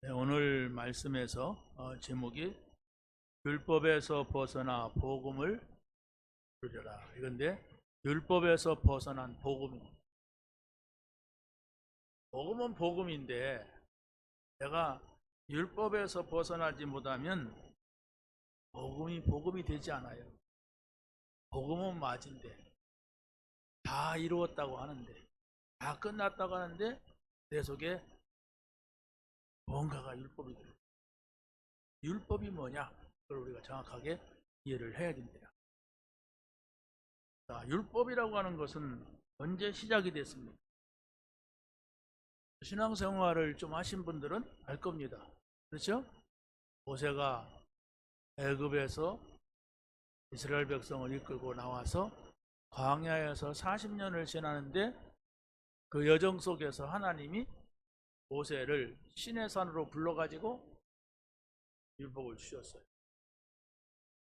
네, 오늘 말씀에서 제목이 율법에서 벗어나 복음을 누려라. 이건데 율법에서 벗어난 복음입니다. 복음은 복음인데 내가 율법에서 벗어나지 못하면 복음이 되지 않아요. 복음은 맞은데 다 이루었다고 하는데 다 끝났다고 하는데 내 속에 뭔가가 율법이 돼요. 율법이 뭐냐? 그걸 우리가 정확하게 이해를 해야 됩니다. 자, 율법이라고 하는 것은 언제 시작이 됐습니까? 신앙생활을 좀 하신 분들은 알 겁니다. 그렇죠? 모세가 애굽에서 이스라엘 백성을 이끌고 나와서 광야에서 40년을 지나는데 그 여정 속에서 하나님이 모세를 시내산으로 불러가지고 율법을 주셨어요.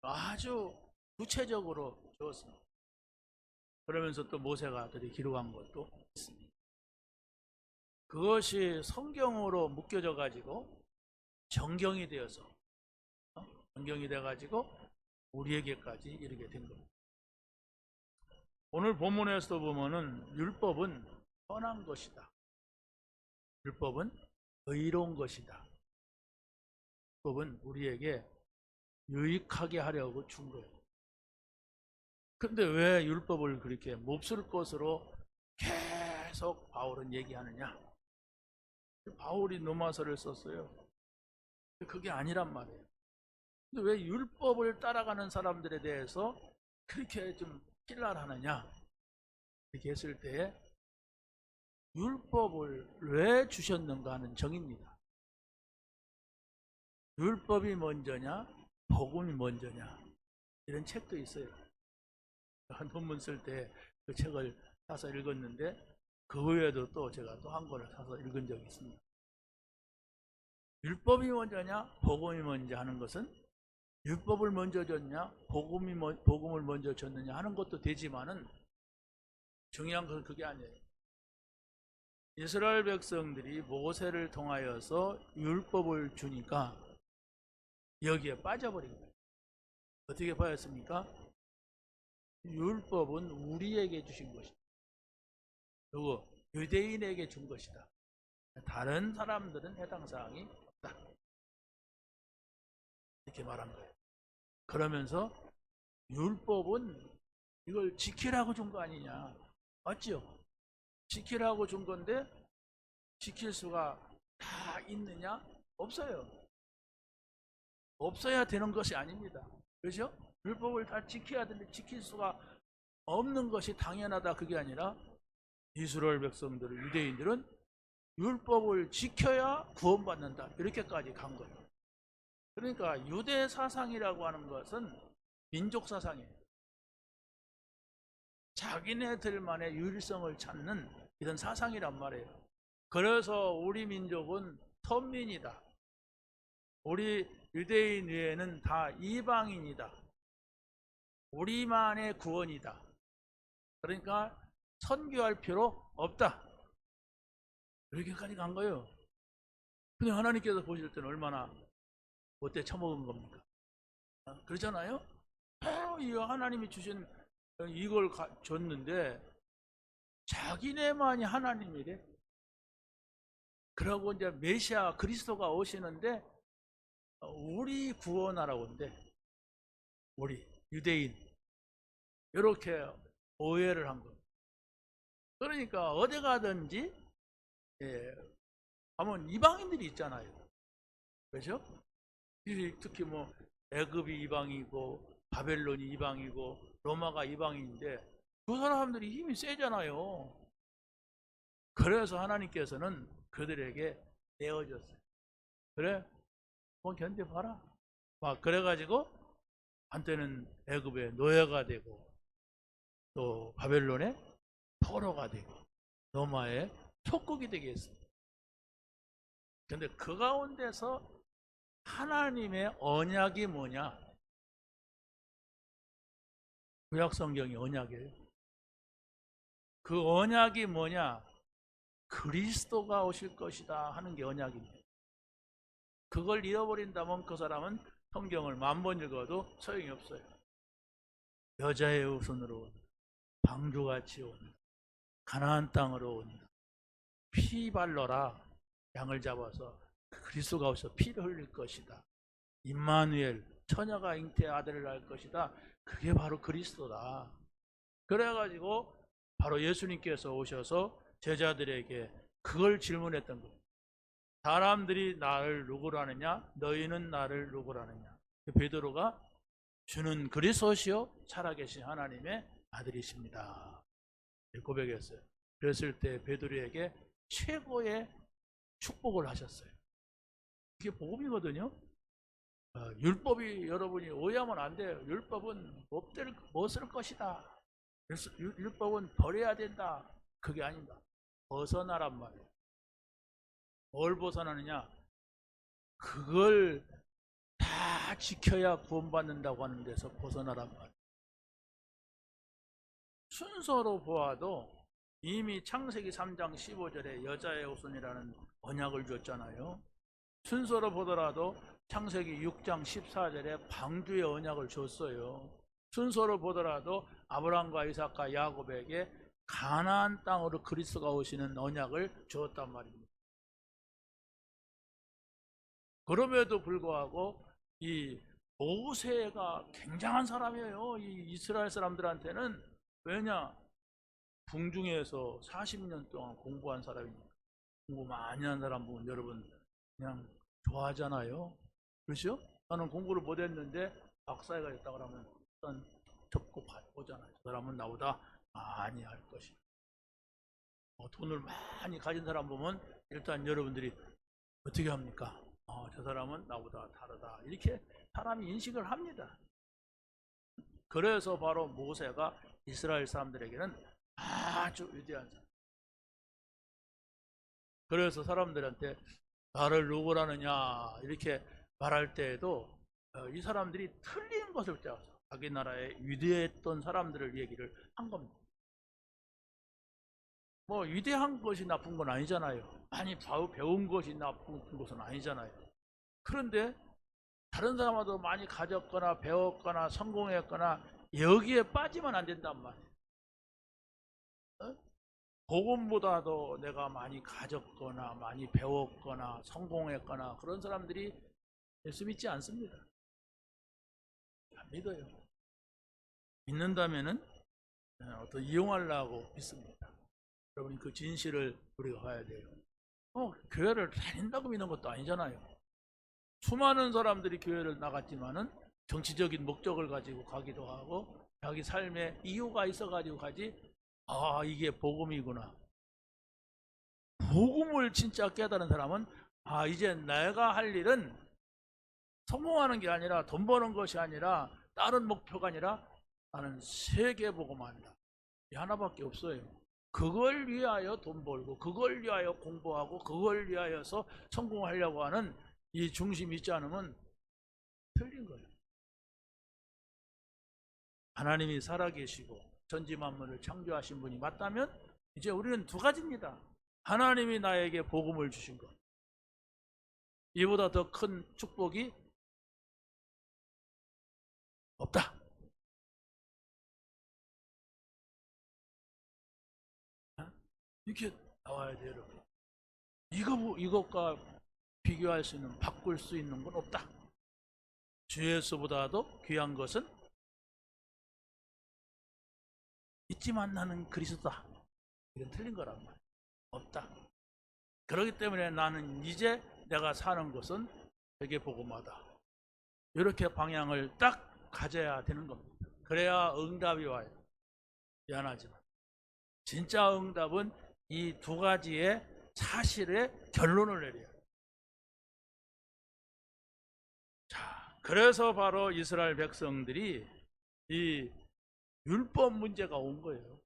아주 구체적으로 주었습니다. 그러면서 또 모세가 그들이 기록한 것도 있습니다. 그것이 성경으로 묶여져 가지고 정경이 되어서 정경이 돼 가지고 우리에게까지 이르게 된 겁니다. 오늘 본문에서 보면은 율법은 선한 것이다. 율법은 의로운 것이다. 율법은 우리에게 유익하게 하려고 준 거예요. 근데 왜 율법을 그렇게 몹쓸 것으로 계속 바울은 얘기하느냐? 바울이 로마서를 썼어요. 그게 아니란 말이에요. 근데 왜 율법을 따라가는 사람들에 대해서 그렇게 좀 필랄하느냐? 이렇게 했을 때 율법을 왜 주셨는가 하는 정의입니다. 율법이 먼저냐? 복음이 먼저냐? 이런 책도 있어요. 한 논문 쓸 때 그 책을 사서 읽었는데 그 외에도 또 제가 또 한 권을 사서 읽은 적이 있습니다. 율법이 먼저냐 복음이 먼저 하는 것은 율법을 먼저 줬냐 복음을 먼저 줬느냐 하는 것도 되지만은 중요한 것은 그게 아니에요. 이스라엘 백성들이 모세를 통하여서 율법을 주니까 여기에 빠져버린 거예요. 어떻게 빠졌습니까? 율법은 우리에게 주신 것이다. 그리고 유대인에게 준 것이다. 다른 사람들은 해당 사항이 없다. 이렇게 말한 거예요. 그러면서 율법은 이걸 지키라고 준 거 아니냐. 맞죠? 지키라고 준 건데 지킬 수가 다 있느냐? 없어요. 없어야 되는 것이 아닙니다. 그렇죠? 율법을 다 지켜야 되는데 지킬 수가 없는 것이 당연하다 그게 아니라 이스라엘 백성들, 유대인들은 율법을 지켜야 구원받는다. 이렇게까지 간 거예요. 그러니까 유대 사상이라고 하는 것은 민족 사상이에요. 자기네들만의 유일성을 찾는 이런 사상이란 말이에요. 그래서 우리 민족은 선민이다. 우리 유대인 외에는 다 이방인이다. 우리만의 구원이다. 그러니까 선교할 필요 없다. 이렇게까지 간 거예요. 근데 하나님께서 보실 때는 얼마나 못돼 처먹은 겁니까? 그렇잖아요? 이 하나님이 주신 이걸 줬는데 자기네만이 하나님이래. 그러고 이제 메시아 그리스도가 오시는데 우리 구원하라고 한대. 우리 유대인 이렇게 오해를 한 겁니다. 그러니까 어디 가든지 가면 이방인들이 있잖아요. 그렇죠? 특히 뭐 애굽이 이방이고 바벨론이 이방이고 로마가 이방인인데 그 사람들이 힘이 세잖아요. 그래서 하나님께서는 그들에게 내어줬어요. 그래? 뭐 견뎌봐라. 막 그래가지고 한때는 애굽의 노예가 되고 또 바벨론의 포로가 되고 로마의 속국이 되게 했습니다. 근데 그 가운데서 하나님의 언약이 뭐냐? 구약 성경이 언약이에요. 그 언약이 뭐냐? 그리스도가 오실 것이다 하는 게 언약입니다. 그걸 잃어버린다면 그 사람은 성경을 10,000번 읽어도 소용이 없어요. 여자의 후손으로 온다. 방주같이 온다. 가나안 땅으로 온다. 피 발러라. 양을 잡아서 그리스도가 오셔서 피를 흘릴 것이다. 임마누엘, 처녀가 잉태의 아들을 낳을 것이다. 그게 바로 그리스도다. 그래가지고 바로 예수님께서 오셔서 제자들에게 그걸 질문했던 거예요. 사람들이 나를 누구라느냐? 너희는 나를 누구라느냐? 베드로가 주는 그리스도시요 살아계신 하나님의 아들이십니다. 고백했어요. 그랬을 때 베드로에게 최고의 축복을 하셨어요. 이게 복음이거든요. 율법이 여러분이 오해하면 안 돼요. 율법은 못 쓸 것이다. 율법은 버려야 된다. 그게 아닙니다. 벗어나란 말이에요. 뭘 벗어나느냐? 그걸 다 지켜야 구원받는다고 하는 데서 벗어나란 말이에요. 순서로 보아도 이미 창세기 3장 15절에 여자의 후손이라는 언약을 줬잖아요. 순서로 보더라도 창세기 6장 14절에 방주의 언약을 줬어요. 순서로 보더라도 아브라함과 이삭과 야곱에게 가나안 땅으로 그리스도가 오시는 언약을 주었단 말입니다. 그럼에도 불구하고 이 모세가 굉장한 사람이에요. 이 이스라엘 사람들한테는. 왜냐? 궁중에서 40년 동안 공부한 사람이니까. 공부 많이 한 사람 보면 여러분 그냥 좋아하잖아요. 그렇죠? 나는 공부를 못했는데 박사가 됐다 그러면 일단 접고 보잖아요. 저 사람은 나보다 많이 할 것이다. 돈을 많이 가진 사람 보면 일단 여러분들이 어떻게 합니까? 저 사람은 나보다 다르다. 이렇게 사람이 인식을 합니다. 그래서 바로 모세가 이스라엘 사람들에게는 아주 위대한 사람. 그래서 사람들한테 나를 누구라느냐 이렇게 말할 때에도 이 사람들이 틀린 것을 짜서 자기 나라에 위대했던 사람들을 얘기를 한 겁니다. 뭐 위대한 것이 나쁜 건 아니잖아요. 많이 배운 것이 나쁜 것은 아니잖아요. 그런데 다른 사람하고 많이 가졌거나 배웠거나 성공했거나 여기에 빠지면 안 된단 말이에요. 복음보다도 내가 많이 가졌거나 많이 배웠거나 성공했거나 그런 사람들이 예수 믿지 않습니다. 안 믿어요. 믿는다면은 어떤 이용하려고 믿습니다. 여러분 그 진실을 우리가 봐야 돼요. 교회를 다닌다고 믿는 것도 아니잖아요. 수많은 사람들이 교회를 나갔지만은 정치적인 목적을 가지고 가기도 하고 자기 삶에 이유가 있어가지고 가지. 이게 복음이구나. 복음을 진짜 깨달은 사람은 이제 내가 할 일은 성공하는 게 아니라 돈 버는 것이 아니라 다른 목표가 아니라 나는 세계 복음한다. 이 하나밖에 없어요. 그걸 위하여 돈 벌고 그걸 위하여 공부하고 그걸 위하여서 성공하려고 하는 이 중심이 있지 않으면 틀린 거예요. 하나님이 살아계시고 전지만물을 창조하신 분이 맞다면 이제 우리는 두 가지입니다. 하나님이 나에게 복음을 주신 것. 이보다 더 큰 축복이 없다. 이렇게 나와야 돼요, 여러분. 이것과 비교할 수 있는, 바꿀 수 있는 건 없다. 주 예수보다도 귀한 것은 믿지만 나는 그리스도다. 이건 틀린 거란 말이야. 없다. 그렇기 때문에 나는 이제 내가 사는 것은 되게 복음하다. 이렇게 방향을 딱 가져야 되는 겁니다. 그래야 응답이 와요. 미안하지만 진짜 응답은 이 두 가지의 사실의 결론을 내려요. 자, 그래서 바로 이스라엘 백성들이 이 율법 문제가 온 거예요.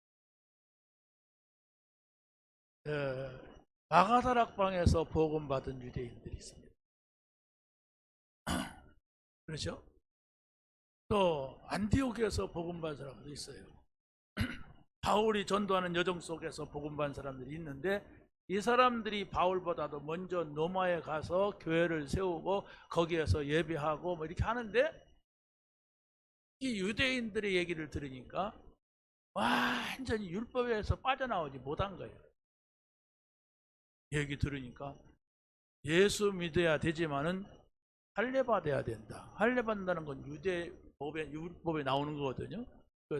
마가다락방에서 복음 받은 유대인들이 있습니다. 그렇죠? 또 안디옥에서 복음 받은 사람도 있어요. 바울이 전도하는 여정 속에서 복음 받은 사람들이 있는데 이 사람들이 바울보다도 먼저 로마에 가서 교회를 세우고 거기에서 예배하고 뭐 이렇게 하는데, 이 유대인들의 얘기를 들으니까 완전히 율법에서 빠져나오지 못한 거예요. 얘기 들으니까 예수 믿어야 되지만은 할례받아야 된다. 할례받는다는 건 율법에 나오는 거거든요.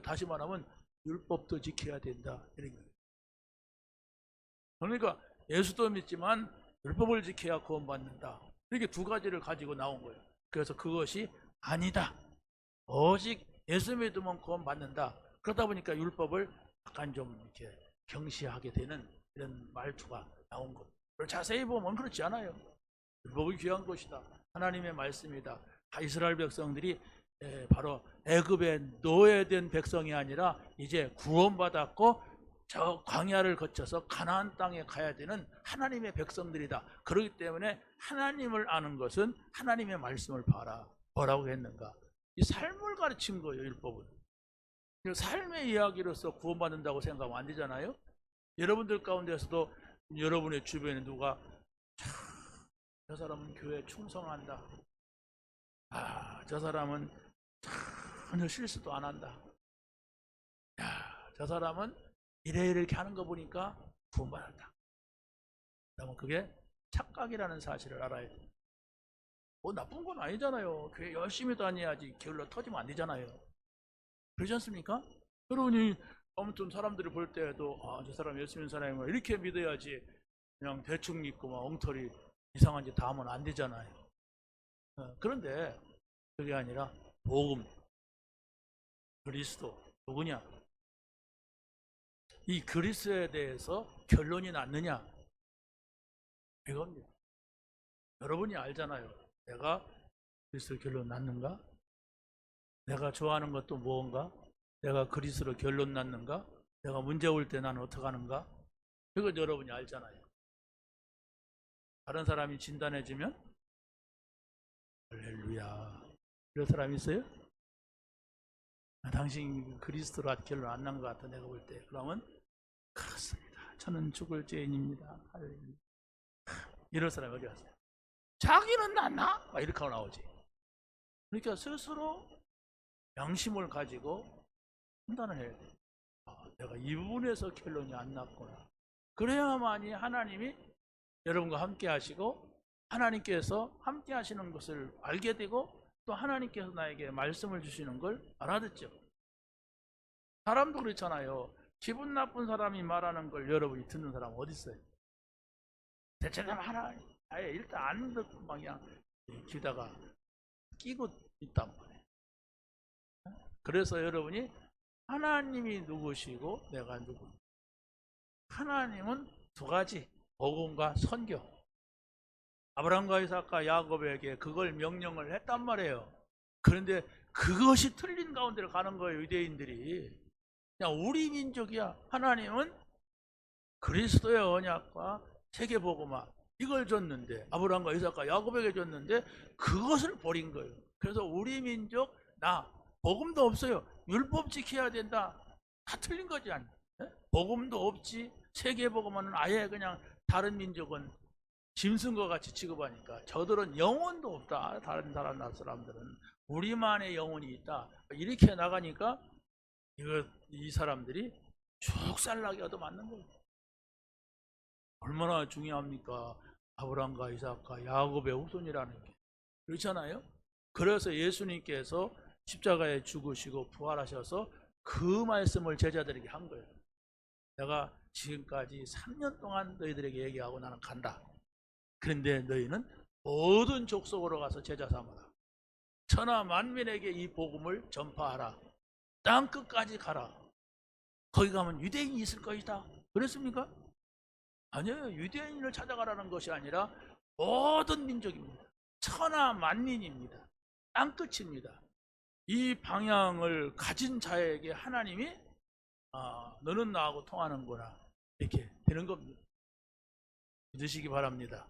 다시 말하면 율법도 지켜야 된다, 이런 거예요. 그러니까 예수도 믿지만 율법을 지켜야 구원받는다, 이렇게 두 가지를 가지고 나온 거예요. 그래서 그것이 아니다, 오직 예수 믿으면 구원받는다. 그러다 보니까 율법을 약간 좀 이렇게 경시하게 되는 이런 말투가 나온 것. 자세히 보면 그렇지 않아요. 율법이 귀한 것이다, 하나님의 말씀이다. 이스라엘 백성들이 바로 애굽에 노예된 백성이 아니라 이제 구원받았고 저 광야를 거쳐서 가나안 땅에 가야 되는 하나님의 백성들이다. 그렇기 때문에 하나님을 아는 것은 하나님의 말씀을 봐라. 뭐라고 했는가? 이 삶을 가르친 거예요, 율법은. 삶의 이야기로서 구원받는다고 생각하면 안 되잖아요. 여러분들 가운데서도 여러분의 주변에 누가 저 사람은 교회에 충성한다, 저 사람은 전혀 실수도 안 한다, 저 사람은 이렇게 하는 거 보니까 구원받았다, 그러면 그게 착각이라는 사실을 알아야 돼요. 뭐 나쁜 건 아니잖아요. 교회 열심히 다녀야지 게을러 터지면 안 되잖아요. 그렇지 않습니까? 여러분이 아무튼 사람들이 볼 때에도 저 사람 예수 믿는 사람이면 이렇게 믿어야지, 그냥 대충 믿고 막 엉터리 이상한 짓 다 하면 안 되잖아요. 그런데 그게 아니라 복음, 그리스도 누구냐, 이 그리스도에 대해서 결론이 났느냐, 이겁니다. 여러분이 알잖아요. 내가 그리스도 결론 났는가? 내가 좋아하는 것도 무언가? 내가 그리스도로 결론 났는가? 내가 문제 올 때 나는 어떻게 하는가? 이건 여러분이 알잖아요. 다른 사람이 진단해주면 할렐루야, 이런 사람이 있어요? 당신 그리스도로 결론 안 난 것 같아, 내가 볼 때. 그러면 그렇습니다, 저는 죽을 죄인입니다, 할렐루야. 이런 사람이 어디 갔어요? 자기는 낫나? 막 이렇게 하고 나오지. 그러니까 스스로 양심을 가지고 판단을 해야 돼. 내가 이 부분에서 결론이 안 났구나. 그래야만이 하나님이 여러분과 함께 하시고 하나님께서 함께 하시는 것을 알게 되고 또 하나님께서 나에게 말씀을 주시는 걸 알아듣죠. 사람도 그렇잖아요. 기분 나쁜 사람이 말하는 걸 여러분이 듣는 사람 어디 있어요? 대체로 하나님 아예 일단 안 듣고 막 그냥 귀다가 끼고 있단 말이에요. 그래서 여러분이 하나님이 누구시고 내가 누구? 하나님은 두 가지, 복음과 선교. 아브라함과 이삭과 야곱에게 그걸 명령을 했단 말이에요. 그런데 그것이 틀린 가운데로 가는 거예요, 유대인들이. 그냥 우리 민족이야. 하나님은 그리스도의 언약과 세계복음화 이걸 줬는데, 아브라함과 이삭과 야곱에게 줬는데 그것을 버린 거예요. 그래서 우리 민족 복음도 없어요. 율법 지켜야 된다. 다 틀린 거지 않나? 복음도 없지. 세계복음화는 아예 그냥 다른 민족은 짐승과 같이 취급하니까 저들은 영혼도 없다. 다른 사람들은 우리만의 영혼이 있다. 이렇게 나가니까 이 사람들이 죽살나게 얻어맞는 거예요. 얼마나 중요합니까? 아브라함과 이삭과 야곱의 후손이라는 게. 그렇잖아요? 그래서 예수님께서 십자가에 죽으시고 부활하셔서 그 말씀을 제자들에게 한 거예요. 내가 지금까지 3년 동안 너희들에게 얘기하고 나는 간다. 그런데 너희는 모든 족속으로 가서 제자 삼아라. 천하 만민에게 이 복음을 전파하라. 땅 끝까지 가라. 거기 가면 유대인이 있을 것이다. 그랬습니까? 아니에요. 유대인을 찾아가라는 것이 아니라 모든 민족입니다. 천하 만민입니다. 땅 끝입니다. 이 방향을 가진 자에게 하나님이 너는 나하고 통하는구나 이렇게 되는 겁니다. 믿으시기 바랍니다.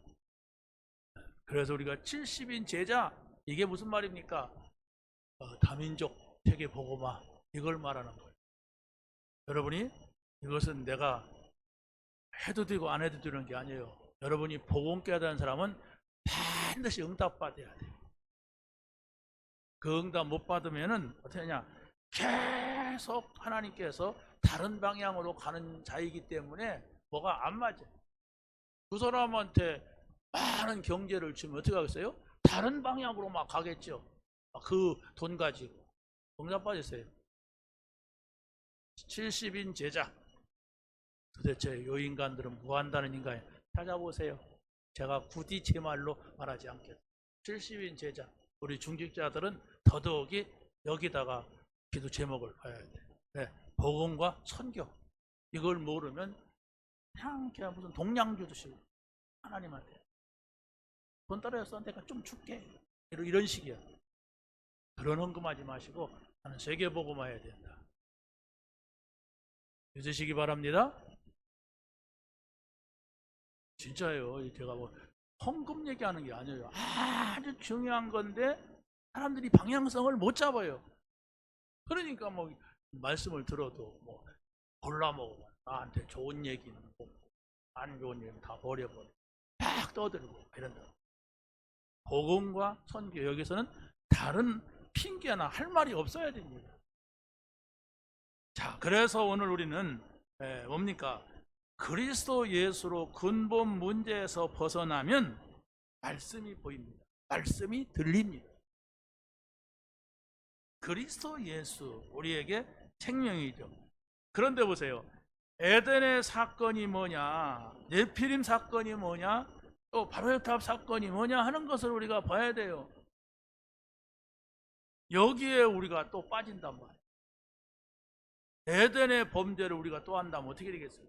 그래서 우리가 70인 제자, 이게 무슨 말입니까? 다민족 세계 복음화, 이걸 말하는 거예요. 여러분이 이것은 내가 해도 되고 안 해도 되는 게 아니에요. 여러분이 복음 깨닫는 사람은 반드시 응답받아야 돼요. 그 응답 못 받으면은 어떻게 하냐, 계속 하나님께서 다른 방향으로 가는 자이기 때문에 뭐가 안 맞아. 그 사람한테 많은 경제를 주면 어떻게 하겠어요? 다른 방향으로 막 가겠죠. 그 돈 가지고. 응답 받으세요. 70인 제자. 도대체 요 인간들은 뭐 한다는 인간이에요? 찾아보세요. 제가 굳이 제 말로 말하지 않겠습니다. 70인 제자. 우리 중직자들은 더더욱이 여기다가 기도 제목을 봐야 돼. 네, 복음과 선교. 이걸 모르면 그냥 무슨 동양 주듯이 하나님한테 돈 떨어졌어, 내가 좀 줄게, 이런 식이야. 그런 헌금하지 마시고 나는 세계 복음화해야 된다. 믿으시기 바랍니다. 진짜예요. 제가 뭐 헌금 얘기하는 게 아니에요. 아주 중요한 건데 사람들이 방향성을 못 잡아요. 그러니까 뭐 말씀을 들어도 뭐 골라 먹으면 나한테 좋은 얘기는 먹고 안 좋은 얘기는 다 버려버려. 막 떠들고 이런다. 복음과 선교, 여기서는 다른 핑계나 할 말이 없어야 됩니다. 자, 그래서 오늘 우리는 뭡니까? 그리스도 예수로 근본 문제에서 벗어나면 말씀이 보입니다. 말씀이 들립니다. 그리스도 예수, 우리에게 생명이죠. 그런데 보세요. 에덴의 사건이 뭐냐, 네피림 사건이 뭐냐, 또 바벨탑 사건이 뭐냐 하는 것을 우리가 봐야 돼요. 여기에 우리가 또 빠진단 말이에요. 에덴의 범죄를 우리가 또 한다면 어떻게 되겠어요?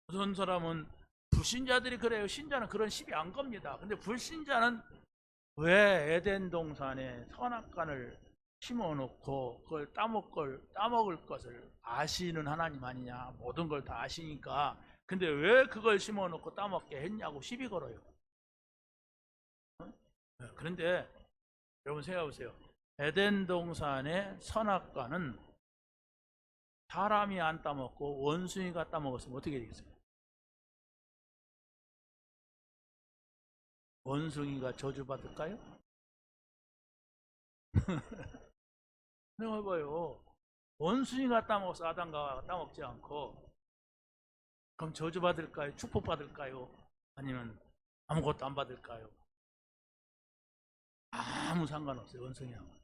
어떤 사람은 불신자들이 그래요. 신자는 그런 시비 안 겁니다. 근데 불신자는 왜 에덴 동산에 선악과를 심어놓고 그걸 따먹을 것을 아시는 하나님 아니냐, 모든 걸 다 아시니까. 근데 왜 그걸 심어놓고 따먹게 했냐고 시비 걸어요. 그런데 여러분 생각해보세요. 에덴 동산의 선악과는 사람이 안 따먹고 원숭이가 따먹었으면 어떻게 되겠어요? 원숭이가 저주받을까요? 생각해봐요. 원숭이가 따먹어서 아담과 따먹지 않고, 그럼 저주받을까요? 축복받을까요? 아니면 아무것도 안 받을까요? 아무 상관없어요. 원숭이하고.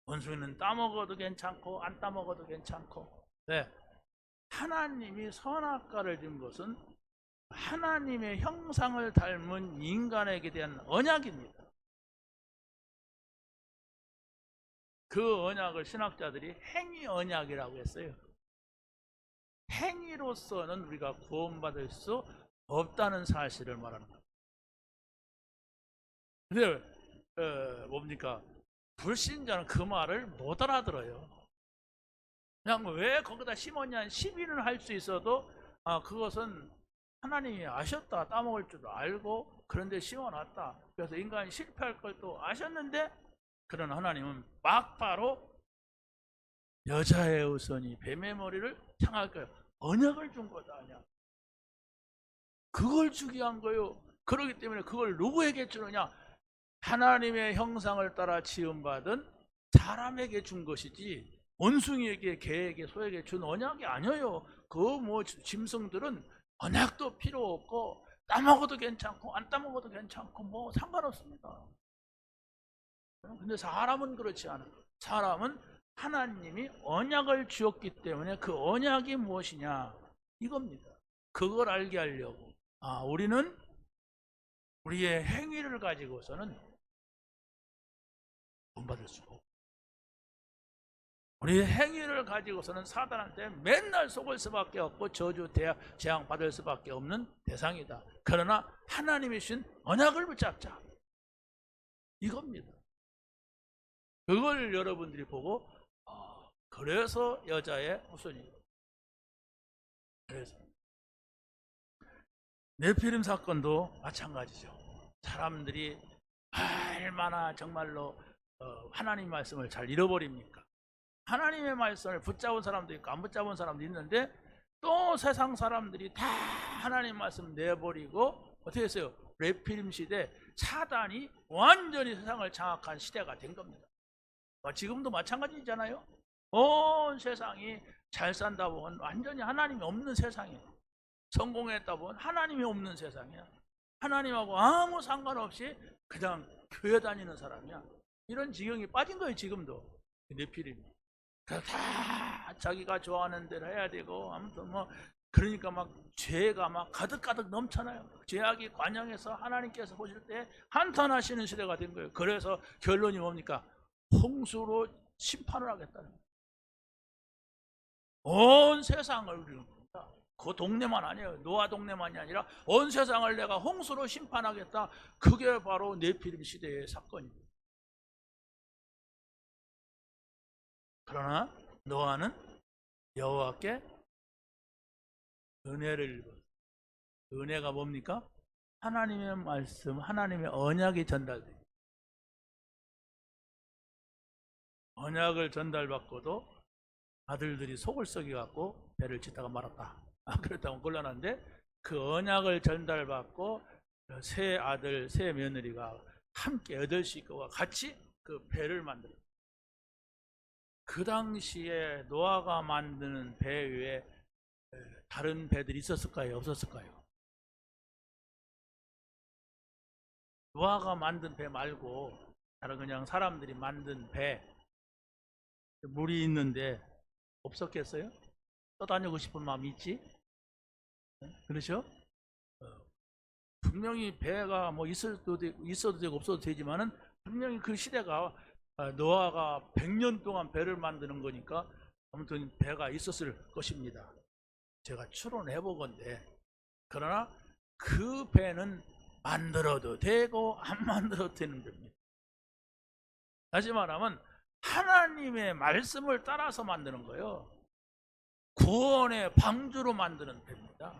원숭이는 따먹어도 괜찮고 안 따먹어도 괜찮고. 네. 하나님이 선악과를 준 것은 하나님의 형상을 닮은 인간에게 대한 언약입니다. 그 언약을 신학자들이 행위 언약이라고 했어요. 행위로서는 우리가 구원받을 수 없다는 사실을 말하는 겁니다. 근데 뭡니까? 불신자는 그 말을 못 알아들어요. 그냥 왜 거기다 심었냐, 시비는 할 수 있어도 그것은 하나님이 아셨다, 따먹을 줄 알고 그런데 심어놨다. 그래서 인간이 실패할 걸 또 아셨는데, 그런 하나님은 막바로 여자의 우선이 뱀의 머리를 향할 거예요. 언약을 준 거다 아니야. 그걸 주기 한 거예요. 그렇기 때문에 그걸 누구에게 주느냐? 하나님의 형상을 따라 지음받은 사람에게 준 것이지 원숭이에게, 개에게, 소에게 준 언약이 아니에요. 그 뭐 짐승들은 언약도 필요 없고 따먹어도 괜찮고 안 따먹어도 괜찮고 뭐 상관없습니다. 근데 사람은 그렇지 않아요. 사람은 하나님이 언약을 주었기 때문에 그 언약이 무엇이냐 이겁니다. 그걸 알게 하려고 우리는 우리의 행위를 가지고서는 구원받을 수가 없고, 우리의 행위를 가지고서는 사단한테 맨날 속을 수밖에 없고 저주, 재앙 받을 수밖에 없는 대상이다. 그러나 하나님이 주신 언약을 붙잡자 이겁니다. 그걸 여러분들이 보고 그래서 여자의 후손이, 그래서 네피림 사건도 마찬가지죠. 사람들이 얼마나 정말로 하나님 말씀을 잘 잃어버립니까? 하나님의 말씀을 붙잡은 사람도 있고 안 붙잡은 사람도 있는데 또 세상 사람들이 다 하나님 말씀 내버리고 어떻게 했어요? 레필임 시대, 사단이 완전히 세상을 장악한 시대가 된 겁니다. 지금도 마찬가지잖아요. 온 세상이 잘 산다 보면 완전히 하나님이 없는 세상이에요. 성공했다 보면 하나님이 없는 세상이야. 하나님하고 아무 상관없이 그냥 교회 다니는 사람이야. 이런 지경이 빠진 거예요. 지금도 네피림. 다 자기가 좋아하는 대로 해야 되고, 아무튼 뭐 그러니까 막 죄가 막 가득가득 넘쳐나요. 죄악이 관영해서 하나님께서 보실 때 한탄하시는 시대가 된 거예요. 그래서 결론이 뭡니까? 홍수로 심판을 하겠다는 거예요. 온 세상을, 그 동네만 아니에요. 노아 동네만이 아니라 온 세상을 내가 홍수로 심판하겠다. 그게 바로 네피림 시대의 사건입니다. 그러나 노아는 여호와께 은혜를 입었어요. 은혜가 뭡니까? 하나님의 말씀, 하나님의 언약이 전달돼요. 언약을 전달받고도 아들들이 속을 썩여갖고 배를 짓다가 말았다. 그랬다고 곤란한데, 그 언약을 전달받고 세 아들, 세 며느리가 함께 8식구와 같이 그 배를 만들었어요. 그 당시에 노아가 만드는 배 위에 다른 배들이 있었을까요? 없었을까요? 노아가 만든 배 말고 다른 그냥 사람들이 만든 배, 물이 있는데 없었겠어요? 떠다니고 싶은 마음이 있지? 그렇죠? 분명히 배가 뭐 있어도 되고 없어도 되지만은 분명히 그 시대가 노아가 100년 동안 배를 만드는 거니까 아무튼 배가 있었을 것입니다. 제가 추론해 보건데, 그러나 그 배는 만들어도 되고 안 만들어도 되는 겁니다. 다시 말하면 하나님의 말씀을 따라서 만드는 거예요. 구원의 방주로 만드는 배입니다.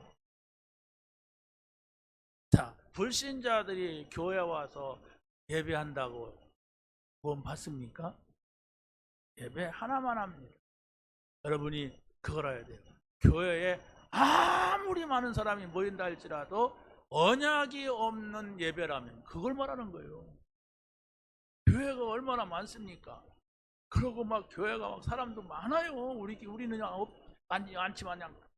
자, 불신자들이 교회 와서 예배한다고 구원 받습니까? 예배 하나만 합니다. 여러분이 그걸 알아야 돼요. 교회에 아무리 많은 사람이 모인다 할지라도 언약이 없는 예배라면 그걸 말하는 거예요. 교회가 얼마나 많습니까? 그러고 막 교회가 막 사람도 많아요. 우리는 않지만 그냥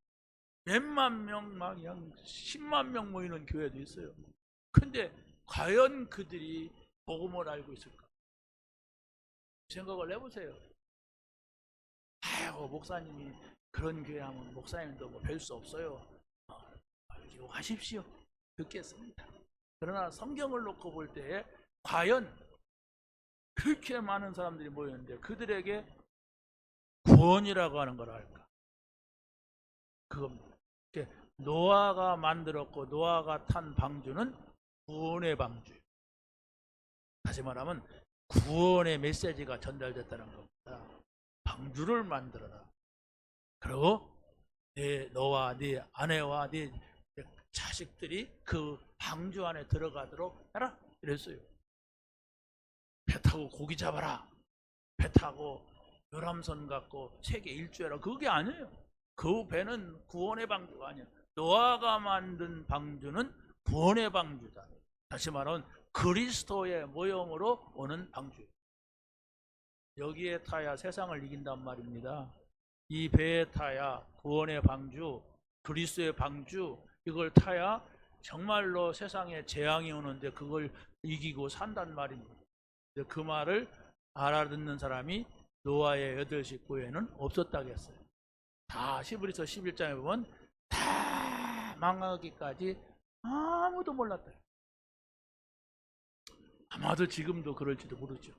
몇만 명, 막 그냥 10만 명 모이는 교회도 있어요. 근데 과연 그들이 복음을 알고 있을까? 생각을 해보세요. 아이고, 목사님이 그런 교회 하면 목사님도 뭐 뵐 수 없어요. 알기로 하십시오. 듣겠습니다. 그러나 성경을 놓고 볼 때에 과연 그렇게 많은 사람들이 모였는데 그들에게 구원이라고 하는 걸 알까? 그겁니다. 노아가 만들었고 노아가 탄 방주는 구원의 방주. 다시 말하면 구원의 메시지가 전달됐다는 겁니다. 방주를 만들어라. 그리고 너와 네 아내와 네 자식들이 그 방주 안에 들어가도록 해라. 이랬어요. 배 타고 고기 잡아라. 배 타고 요람선 갖고 세계 일주해라. 그게 아니에요. 그 배는 구원의 방주가 아니에요. 노아가 만든 방주는 구원의 방주다. 다시 말하면 그리스도의 모형으로 오는 방주. 여기에 타야 세상을 이긴단 말입니다. 이 배에 타야 구원의 방주, 그리스도의 방주, 이걸 타야 정말로 세상에 재앙이 오는데 그걸 이기고 산단 말입니다. 그 말을 알아듣는 사람이 노아의 8식구에는 없었다겠어요. 다 히브리서 11장에 보면 다 망하기까지 아무도 몰랐다. 아마도 지금도 그럴지도 모르죠.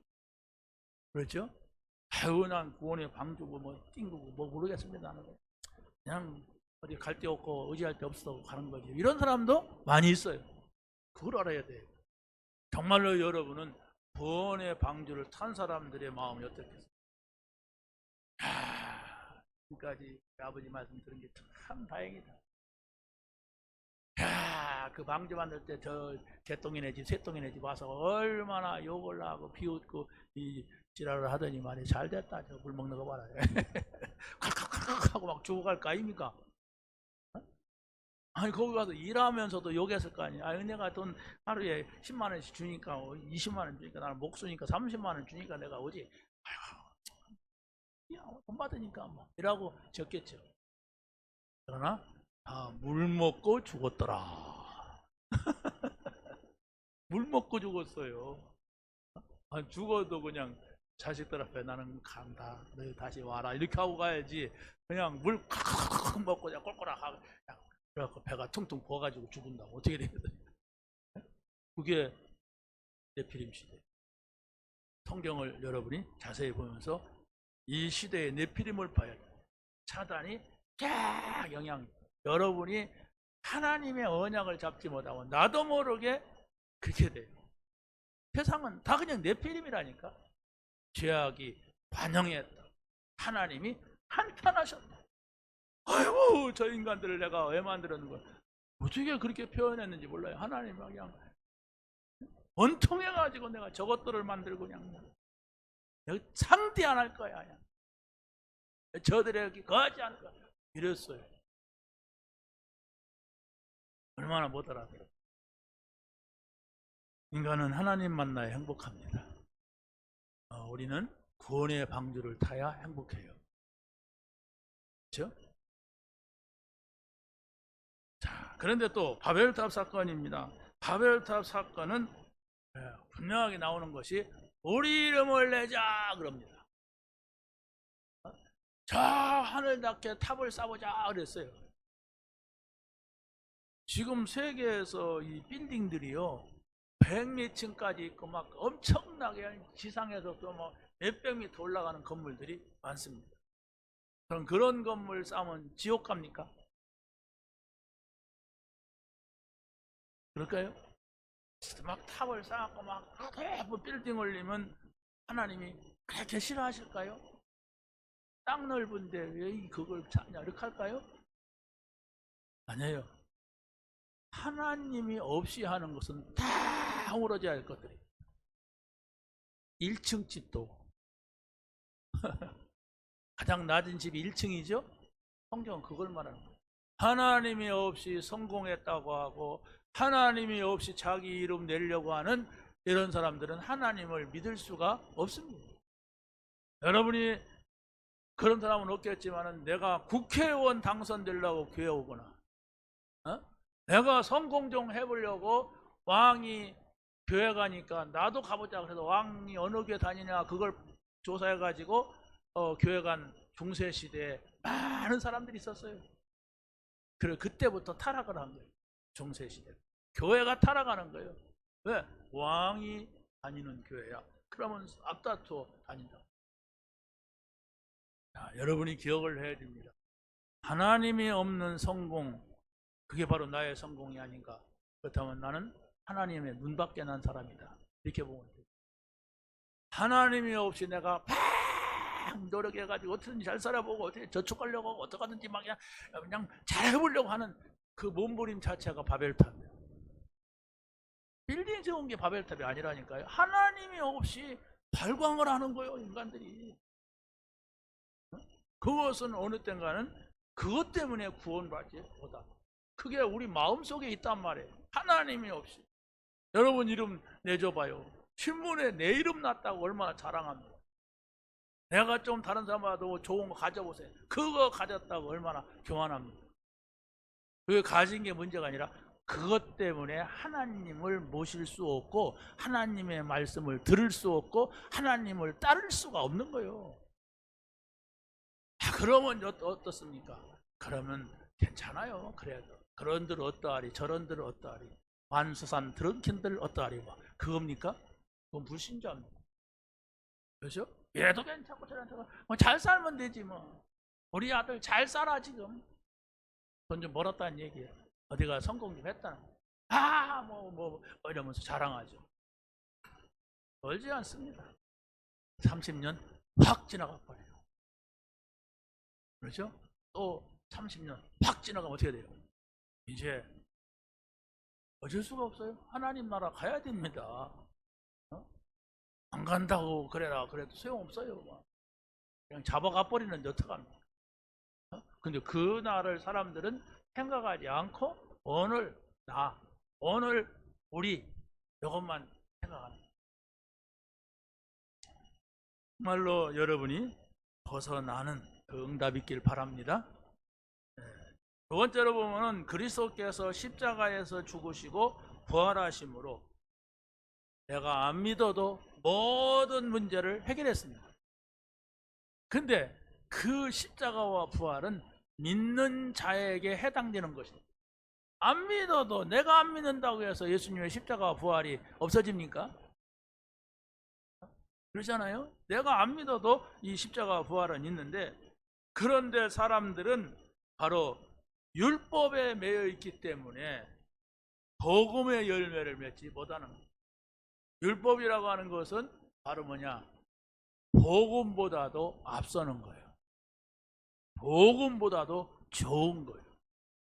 그렇죠? 아유, 난 구원의 방주고 뭐 띵구고 뭐 모르겠습니다. 그냥 어디 갈 데 없고 의지할 데 없어 가는 거지. 이런 사람도 많이 있어요. 그걸 알아야 돼요. 정말로 여러분은 구원의 방주를 탄 사람들의 마음이 어떻겠어요? 지금까지 아버지 말씀 들은 게 참 다행이다. 그 방주 만들 때 저 개똥이네 집, 새똥이네 집 와서 얼마나 욕을 하고 비웃고 이 지랄을 하더니 말이 잘 됐다. 저 물 먹는 거 봐라. 콱콱콱 하고 막 죽어갈 거 아닙니까? 아니 거기 가서 일하면서도 욕했을 거 아니야. 아니 내가 돈 하루에 10만 원씩 주니까 20만 원 주니까 나는 목수니까 30만 원 주니까 내가 오지. 아이고 돈 받으니까 뭐 이라고 적겠죠. 그러나 물 먹고 죽었더라. 물 먹고 죽었어요. 죽어도 그냥 자식들 앞에 나는 간다. 너희 다시 와라. 이렇게 하고 가야지. 그냥 물 콱콱 먹고 그냥 꼴꼴락 하고 그래갖고 배가 퉁퉁 부어가지고 죽은다고 어떻게 되거든. 그게 네피림 시대. 성경을 여러분이 자세히 보면서 이 시대의 네피림을 봐야 돼요. 차단이 쫙 영향. 여러분이 하나님의 언약을 잡지 못하고 나도 모르게 그렇게 돼요. 세상은 다 그냥 네피림이라니까. 죄악이 반영했다. 하나님이 한탄하셨다. 아이고 저 인간들을 내가 왜 만들었는 거야. 어떻게 그렇게 표현했는지 몰라요. 하나님 그냥 원통해가지고 내가 저것들을 만들고 그냥 상대 안 할 거야. 그냥. 저들에게 거하지 않을 거야. 이랬어요. 얼마나 못 알아들어. 인간은 하나님 만나야 행복합니다. 우리는 구원의 방주를 타야 행복해요. 그렇죠? 자, 그런데 또 바벨탑 사건입니다. 바벨탑 사건은 분명하게 나오는 것이 우리 이름을 내자 그럽니다. 저 하늘 닿게 탑을 쌓보자 그랬어요. 지금 세계에서 이 빌딩들이요 100몇 층까지 있고 막 엄청나게 지상에서 또 뭐 몇백 미터 올라가는 건물들이 많습니다. 그럼 그런 건물 쌓으면 지옥 갑니까? 그럴까요? 막 탑을 쌓고 막 높은 빌딩 올리면 하나님이 그렇게 싫어하실까요? 땅 넓은데 왜 그걸 찾냐 이렇게 할까요? 아니에요. 하나님이 없이 하는 것은 다 오로져야 할 것들이 1층 집도 가장 낮은 집이 1층이죠? 성경은 그걸 말하는 거예요. 하나님이 없이 성공했다고 하고 하나님이 없이 자기 이름 내려고 하는 이런 사람들은 하나님을 믿을 수가 없습니다. 여러분이 그런 사람은 없겠지만 내가 국회의원 당선되려고 교회 오거나 내가 성공 좀 해보려고 왕이 교회 가니까 나도 가보자 그래서 왕이 어느 교회 다니냐 그걸 조사해가지고 교회 간 중세시대에 많은 사람들이 있었어요. 그래 그때부터 타락을 한 거예요. 중세시대 교회가 타락하는 거예요. 왜? 왕이 다니는 교회야. 그러면 앞다투어 다닌다. 자, 여러분이 기억을 해야 됩니다. 하나님이 없는 성공 그게 바로 나의 성공이 아닌가. 그렇다면 나는 하나님의 눈 밖에 난 사람이다. 이렇게 보면 돼요. 하나님이 없이 내가 막 노력해가지고 어떻게든지 잘 살아보고 어떻게 저축하려고 하고 어떡하든지 막 그냥 잘 해보려고 하는 그 몸부림 자체가 바벨탑이에요. 빌딩 세운 게 바벨탑이 아니라니까요. 하나님이 없이 발광을 하는 거예요, 인간들이. 그것은 어느 땐가는 그것 때문에 구원받지 보다 그게 우리 마음속에 있단 말이에요. 하나님이 없이. 여러분 이름 내줘봐요. 신문에 내 이름 났다고 얼마나 자랑합니다. 내가 좀 다른 사람보다 좋은 거 가져보세요. 그거 가졌다고 얼마나 교만합니다. 그게 가진 게 문제가 아니라 그것 때문에 하나님을 모실 수 없고 하나님의 말씀을 들을 수 없고 하나님을 따를 수가 없는 거예요. 그러면 어떻습니까? 그러면 괜찮아요. 그래도 그런들 어떠하리 저런들 어떠하리 만수산 드렁킨들 어떠하리 그겁니까? 그건 불신자입니다. 그렇죠? 얘도 괜찮고 저래도 잘 살면 되지 뭐. 우리 아들 잘 살아 지금. 돈 좀 벌었다는 얘기예요. 어디가 성공 좀 했다는 거. 이러면서 자랑하죠. 멀지 않습니다. 30년 확 지나가 버려요. 그렇죠? 또 30년 확 지나가면 어떻게 돼요? 이제 어쩔 수가 없어요. 하나님 나라 가야 됩니다. 안 간다고 그래라 그래도 소용없어요. 그냥 잡아가 버리는데 어떡합니까? 근데 그 나라를 사람들은 생각하지 않고 오늘 나, 오늘 우리 이것만 생각하는 거예요. 정말로 여러분이 벗어나는 그 응답이 있길 바랍니다. 두 번째로 보면은 그리스도께서 십자가에서 죽으시고 부활하심으로 내가 안 믿어도 모든 문제를 해결했습니다. 근데 그 십자가와 부활은 믿는 자에게 해당되는 것입니다. 안 믿어도 내가 안 믿는다고 해서 예수님의 십자가와 부활이 없어집니까? 그렇잖아요. 내가 안 믿어도 이 십자가와 부활은 있는데, 그런데 사람들은 바로 율법에 매여 있기 때문에 복음의 열매를 맺지 못하는 거예요. 율법이라고 하는 것은 바로 뭐냐? 복음보다도 앞서는 거예요. 복음보다도 좋은 거예요.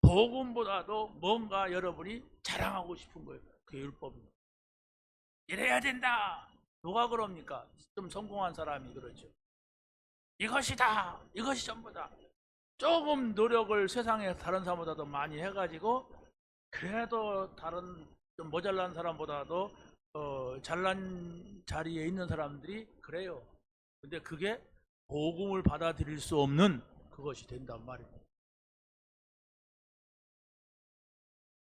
복음보다도 뭔가 여러분이 자랑하고 싶은 거예요. 그게 율법입니다. 이래야 된다. 누가 그럽니까? 좀 성공한 사람이 그러죠. 이것이다. 이것이 전부다. 조금 노력을 세상에 다른 사람보다도 많이 해가지고 그래도 다른 좀 모자란 사람보다도 잘난 자리에 있는 사람들이 그래요. 근데 그게 복음을 받아들일 수 없는 그것이 된단 말입니다.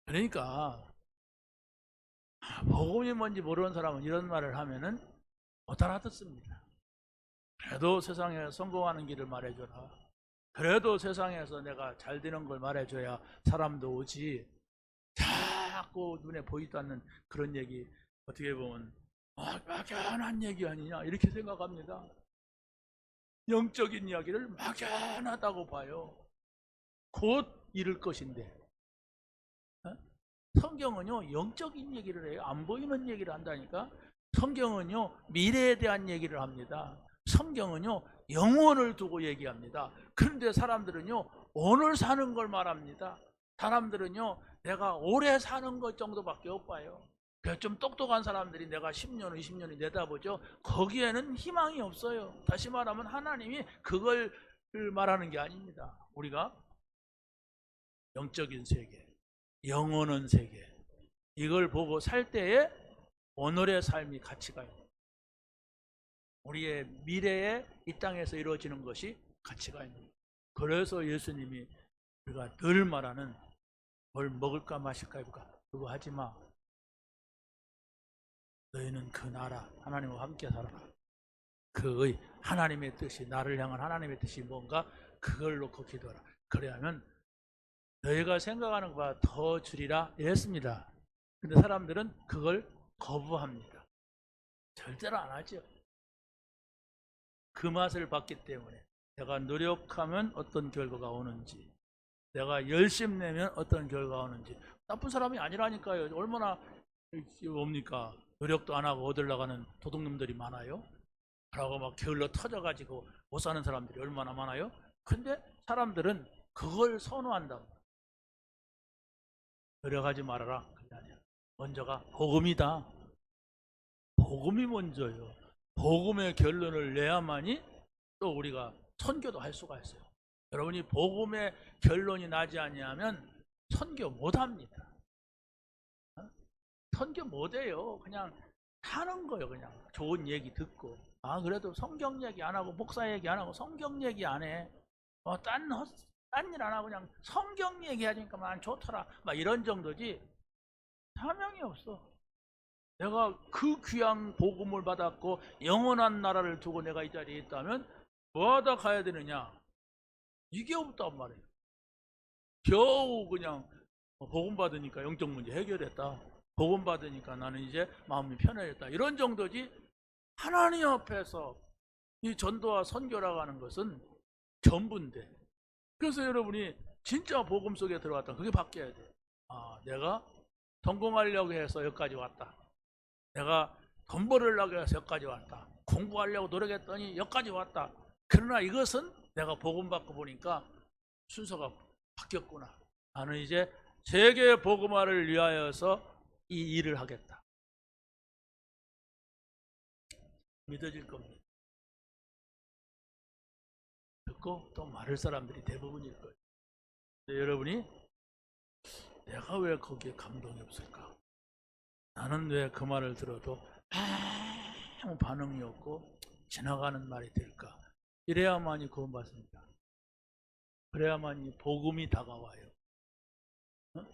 그러니까 복음이 뭔지 모르는 사람은 이런 말을 하면은 못 알아듣습니다. 그래도 세상에 성공하는 길을 말해줘라. 그래도 세상에서 내가 잘 되는 걸 말해줘야 사람도 오지. 자꾸 눈에 보이지 않는 그런 얘기, 어떻게 보면 막연한 얘기 아니냐 이렇게 생각합니다. 영적인 이야기를 막연하다고 봐요. 곧 이룰 것인데. 성경은요 영적인 얘기를 해요. 안 보이는 얘기를 한다니까. 성경은요 미래에 대한 얘기를 합니다. 성경은요 영혼을 두고 얘기합니다. 그런데 사람들은요 오늘 사는 걸 말합니다. 사람들은요 내가 오래 사는 것 정도밖에 못 봐요. 그래서 좀 똑똑한 사람들이 내가 10년, 20년이 내다보죠. 거기에는 희망이 없어요. 다시 말하면 하나님이 그걸 말하는 게 아닙니다. 우리가 영적인 세계, 영원한 세계, 이걸 보고 살 때에 오늘의 삶이 가치가 있는, 우리의 미래에 이 땅에서 이루어지는 것이 가치가 있는. 그래서 예수님이 우리가 늘 말하는 뭘 먹을까 마실까 입을까 그거 하지 마. 너희는 그 나라 하나님과 함께 살아라. 그의 하나님의 뜻이, 나를 향한 하나님의 뜻이 뭔가 그걸 놓고 기도하라. 그래야면 너희가 생각하는 것보다 더 주리라 이랬습니다. 근데 사람들은 그걸 거부합니다. 절대로 안 하죠. 그 맛을 봤기 때문에 내가 노력하면 어떤 결과가 오는지, 내가 열심 내면 어떤 결과가 오는지. 나쁜 사람이 아니라니까요. 얼마나 뭡니까? 노력도 안 하고 어딜 나가는 도둑놈들이 많아요. 그러고 막 게을러 터져가지고 못 사는 사람들이 얼마나 많아요. 근데 사람들은 그걸 선호한다. 노력하지 말아라. 그게 아니야. 먼저가 복음이다. 복음이 먼저예요. 복음의 결론을 내야만이 또 우리가 선교도 할 수가 있어요. 여러분이 복음의 결론이 나지 아니하면 선교 못합니다. 선교 못해요. 그냥 하는 거예요. 그냥 좋은 얘기 듣고, 그래도 성경 얘기 안 하고 목사 얘기 안 하고 성경 얘기 안 해. 딴 일 안 하고 그냥 성경 얘기하니까 난 좋더라. 막 이런 정도지 사명이 없어. 내가 그 귀한 복음을 받았고 영원한 나라를 두고 내가 이 자리에 있다면 뭐하다 가야 되느냐? 이게 없단 말이에요. 겨우 그냥 복음 받으니까 영적 문제 해결했다. 복음 받으니까 나는 이제 마음이 편해졌다. 이런 정도지. 하나님 앞에서 이 전도와 선교라고 하는 것은 전부인데. 그래서 여러분이 진짜 복음 속에 들어갔다. 그게 바뀌어야 돼. 내가 성공하려고 해서 여기까지 왔다. 내가 돈 벌으려고 해서 여기까지 왔다. 공부하려고 노력했더니 여기까지 왔다. 그러나 이것은 내가 복음 받고 보니까 순서가 바뀌었구나. 나는 이제 세계 복음화를 위하여서 이 일을 하겠다. 믿어질 겁니다. 듣고 또 말할 사람들이 대부분일 거예요. 여러분이 내가 왜 거기에 감동이 없을까? 나는 왜 그 말을 들어도 아무 반응이 없고 지나가는 말이 될까? 이래야만이 구원받습니다. 그래야만이 복음이 다가와요.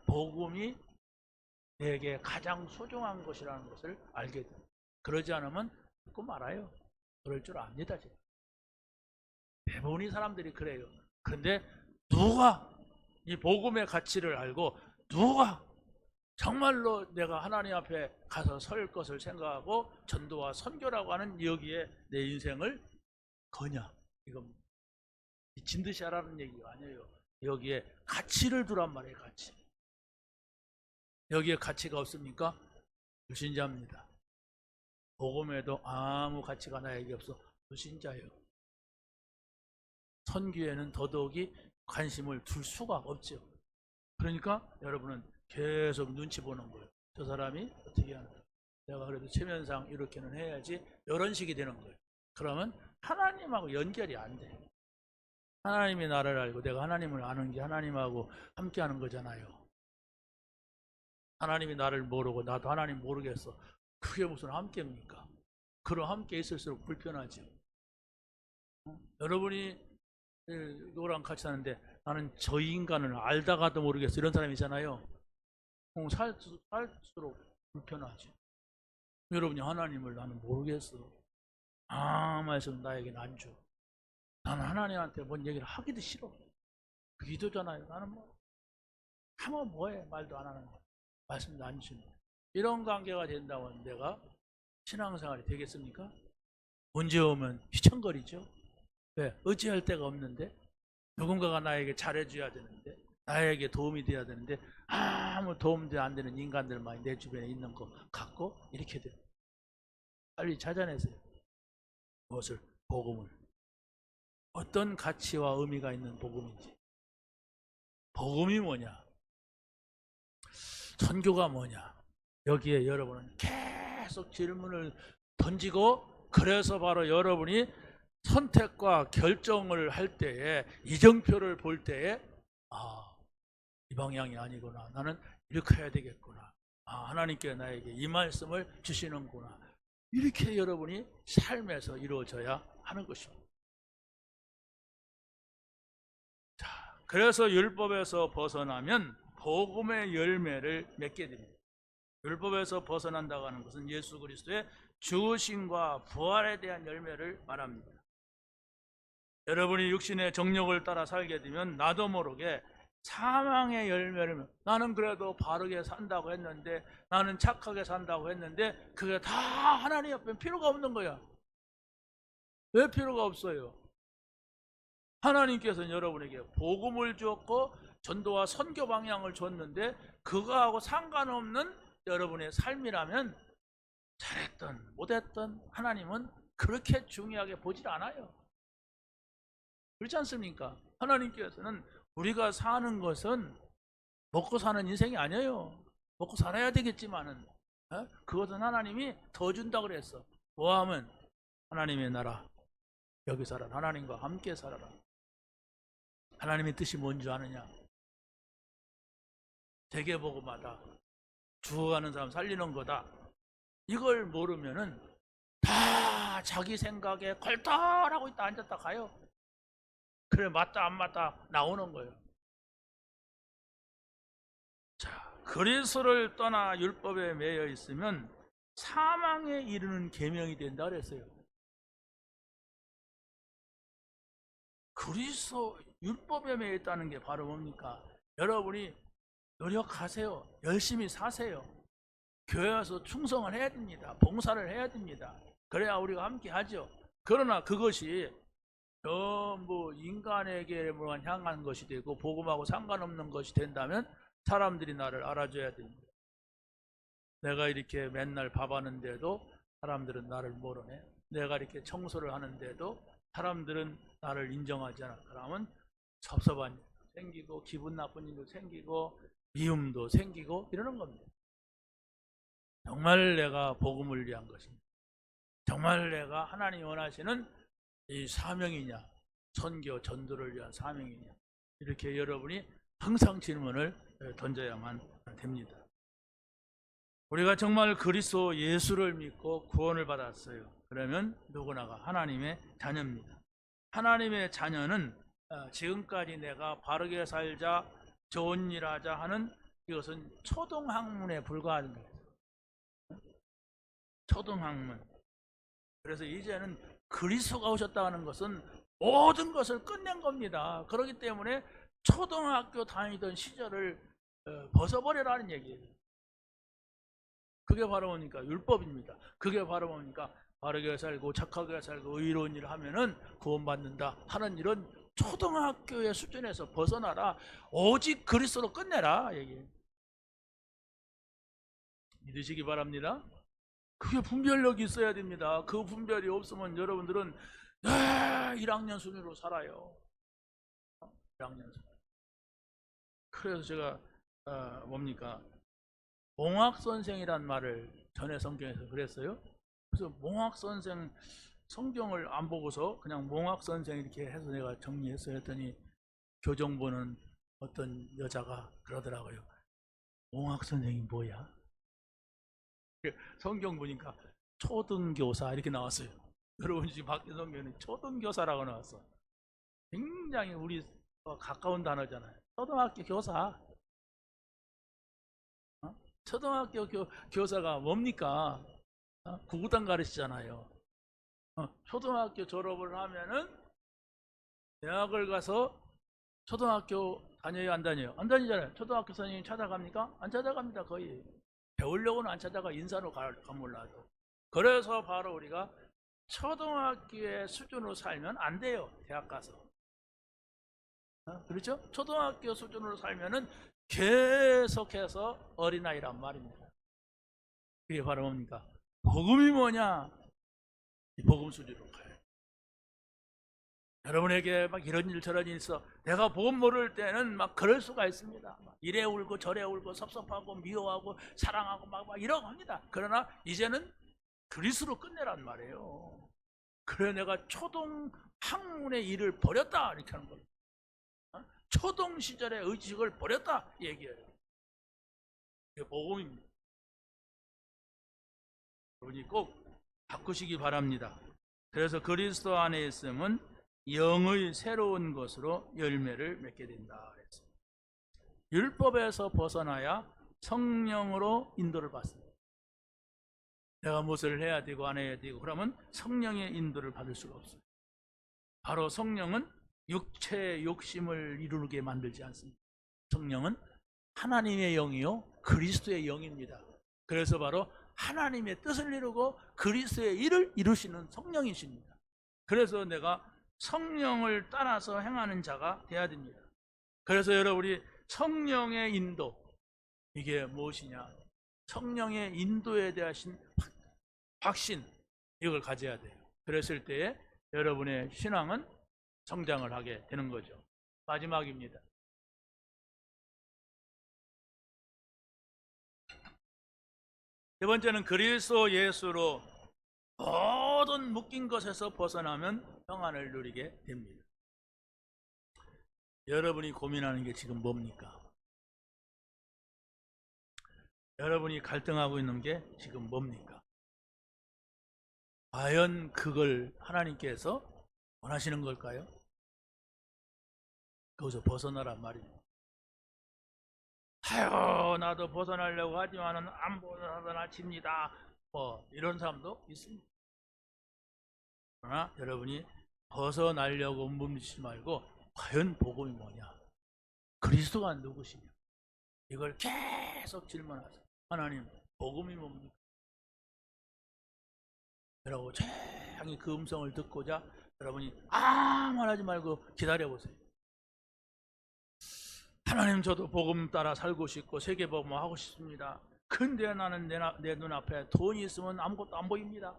복음이 내게 가장 소중한 것이라는 것을 알게 됩니다. 그러지 않으면 듣고 말아요. 그럴 줄 압니다. 제가. 대부분의 사람들이 그래요. 그런데 누가 이 복음의 가치를 알고 누가 정말로 내가 하나님 앞에 가서 설 것을 생각하고 전도와 선교라고 하는 여기에 내 인생을 거냐. 이건 미친 듯이 하라는 얘기가 아니에요. 여기에 가치를 두란 말이에요. 가치. 여기에 가치가 없습니까? 불신자입니다. 복음에도 아무 가치가 나에게 없어. 불신자예요. 선교에는 더더욱이 관심을 둘 수가 없죠. 그러니까 여러분은 계속 눈치 보는 거예요. 저 사람이 어떻게 하는가. 내가 그래도 체면상 이렇게는 해야지. 이런 식이 되는 거예요. 그러면 하나님하고 연결이 안 돼. 하나님이 나를 알고 내가 하나님을 아는 게 하나님하고 함께 하는 거잖아요. 하나님이 나를 모르고 나도 하나님 모르겠어. 그게 무슨 함께입니까? 그럼 함께 있을수록 불편하죠. 여러분이 누구랑 같이 사는데 나는 저 인간을 알다가도 모르겠어. 이런 사람 있잖아요. 살수록 불편하지. 여러분이 하나님을 나는 모르겠어. 아무 말씀 나에게는 안 줘. 나는 하나님한테 뭔 얘기를 하기도 싫어. 그 기도잖아요. 나는 뭐 하면 뭐해. 말도 안 하는 거. 말씀도 안 주는 거. 이런 관계가 된다면 내가 신앙생활이 되겠습니까? 문제 오면 휘청거리죠. 왜? 의지할 데가 없는데 누군가가 나에게 잘해줘야 되는데 나에게 도움이 돼야 되는데 아무 도움도 안 되는 인간들만 내 주변에 있는 것 같고 이렇게 돼요. 빨리 찾아내세요. 무엇을? 복음을. 어떤 가치와 의미가 있는 복음인지. 복음이 뭐냐? 선교가 뭐냐? 여기에 여러분은 계속 질문을 던지고 그래서 바로 여러분이 선택과 결정을 할 때에 이정표를 볼 때에 이 방향이 아니구나. 나는 이렇게 해야 되겠구나. 하나님께 나에게 이 말씀을 주시는구나. 이렇게 여러분이 삶에서 이루어져야 하는 것입니다. 자, 그래서 율법에서 벗어나면 복음의 열매를 맺게 됩니다. 율법에서 벗어난다고 하는 것은 예수 그리스도의 죽으심과 부활에 대한 열매를 말합니다. 여러분이 육신의 정욕을 따라 살게 되면 나도 모르게 사망의 열매를, 나는 그래도 바르게 산다고 했는데, 나는 착하게 산다고 했는데 그게 다 하나님 앞에 필요가 없는 거야. 왜 필요가 없어요? 하나님께서는 여러분에게 복음을 주었고 전도와 선교 방향을 줬는데 그거하고 상관없는 여러분의 삶이라면 잘했던 못했던 하나님은 그렇게 중요하게 보질 않아요. 그렇지 않습니까? 하나님께서는 우리가 사는 것은 먹고 사는 인생이 아니에요. 먹고 살아야 되겠지만은 그것은 하나님이 더 준다고 그랬어. 뭐하면 하나님의 나라 여기 살아라. 하나님과 함께 살아라. 하나님의 뜻이 뭔지 아느냐? 대개복음하다. 죽어가는 사람 살리는 거다. 이걸 모르면은 다 자기 생각에 걸떨하고 있다 앉았다 가요. 그래 맞다 안 맞다 나오는 거예요. 자, 그리스도를 떠나 율법에 매여 있으면 사망에 이르는 계명이 된다 그랬어요. 그리스도 율법에 매여 있다는 게 바로 뭡니까? 여러분이 노력하세요. 열심히 사세요. 교회 와서 충성을 해야 됩니다. 봉사를 해야 됩니다. 그래야 우리가 함께 하죠. 그러나 그것이 전부 인간에게만 향한 것이 되고 복음하고 상관없는 것이 된다면 사람들이 나를 알아줘야 됩니다. 내가 이렇게 맨날 밥 하는데도 사람들은 나를 모르네. 내가 이렇게 청소를 하는데도 사람들은 나를 인정하지 않아. 그러면 섭섭한 일도 생기고 기분 나쁜 일도 생기고 미움도 생기고 이러는 겁니다. 정말 내가 복음을 위한 것입니다. 정말 내가 하나님이 원하시는 이 사명이냐, 선교, 전도를 위한 사명이냐, 이렇게 여러분이 항상 질문을 던져야만 됩니다. 우리가 정말 그리스도 예수를 믿고 구원을 받았어요. 그러면 누구나가 하나님의 자녀입니다. 하나님의 자녀는 지금까지 내가 바르게 살자, 좋은 일 하자 하는 이것은 초등학문에 불과한 거예요. 초등학문. 그래서 이제는 그리스도가 오셨다는 것은 모든 것을 끝낸 겁니다. 그렇기 때문에 초등학교 다니던 시절을 벗어버리라는 얘기예요. 그게 바로 뭡니까? 율법입니다. 그게 바로 뭡니까? 바르게 살고 착하게 살고 의로운 일을 하면은 구원받는다 하는 이런 초등학교의 수준에서 벗어나라. 오직 그리스도로 끝내라 얘기예요. 믿으시기 바랍니다. 그게 분별력이 있어야 됩니다. 그 분별이 없으면 여러분들은 1학년 순위로 살아요. 1학년 순위. 그래서 제가 뭡니까? 몽학선생이란 말을 전에 성경에서 그랬어요. 그래서 몽학선생 성경을 안 보고서 그냥 몽학선생 이렇게 해서 내가 정리했어요. 했더니 교정 보는 어떤 여자가 그러더라고요. 몽학선생이 뭐야? 성경 보니까 초등교사 이렇게 나왔어요. 여러분 지금 밖에 성경에는 초등교사라고 나왔어. 굉장히 우리 가까운 단어잖아요. 초등학교 교사. 초등학교 교사가 뭡니까? 구구단 가르치잖아요. 초등학교 졸업을 하면은 대학을 가서 초등학교 다녀요, 안 다녀요? 안 다니잖아요. 초등학교 선생님 찾아갑니까? 안 찾아갑니다. 거의 배우려고는 안 찾아가. 인사로 가몰라도. 그래서 바로 우리가 초등학교의 수준으로 살면 안 돼요. 대학 가서. 그렇죠? 초등학교 수준으로 살면은 계속해서 어린아이란 말입니다. 그게 바로 뭡니까? 복음이 뭐냐? 이 복음 수준으로 가요. 여러분에게 막 이런 일 저런 일 있어. 내가 복음 모를 때는 막 그럴 수가 있습니다. 막 이래 울고 저래 울고 섭섭하고 미워하고 사랑하고 막 이러고 합니다. 그러나 이제는 그리스도로 끝내란 말이에요. 그래 내가 초등 학문의 일을 버렸다 이렇게 하는 겁니다. 초등 시절의 의식을 버렸다 얘기해요. 이게 복음입니다. 여러분이 꼭 바꾸시기 바랍니다. 그래서 그리스도 안에 있으면 영의 새로운 것으로 열매를 맺게 된다. 율법에서 벗어나야 성령으로 인도를 받습니다. 내가 무엇을 해야 되고 안 해야 되고 그러면 성령의 인도를 받을 수가 없어요. 바로 성령은 육체의 욕심을 이루게 만들지 않습니다. 성령은 하나님의 영이요 그리스도의 영입니다. 그래서 바로 하나님의 뜻을 이루고 그리스도의 일을 이루시는 성령이십니다. 그래서 내가 성령을 따라서 행하는 자가 되어야 됩니다. 그래서 여러분이 성령의 인도, 이게 무엇이냐? 성령의 인도에 대하신 확신, 이걸 가져야 돼요. 그랬을 때에 여러분의 신앙은 성장을 하게 되는 거죠. 마지막입니다. 세 번째는 그리스도 예수로 모든 묶인 것에서 벗어나면 평안을 누리게 됩니다. 여러분이 고민하는 게 지금 뭡니까? 여러분이 갈등하고 있는 게 지금 뭡니까? 과연 그걸 하나님께서 원하시는 걸까요? 거기서 벗어나란 말입니다. 아유 나도 벗어나려고 하지만은 안 벗어나나 집니다. 이런 사람도 있습니다. 그러나 여러분이 벗어나려고 멈추지 말고 과연 복음이 뭐냐? 그리스도가 누구시냐? 이걸 계속 질문하세요. 하나님 복음이 뭡니까? 여러분 조용히 그 음성을 듣고자 여러분이 아무 말 하지 말고 기다려보세요. 하나님 저도 복음 따라 살고 싶고 세계복음 하고 싶습니다. 근데 나는 내 눈앞에 돈이 있으면 아무것도 안 보입니다.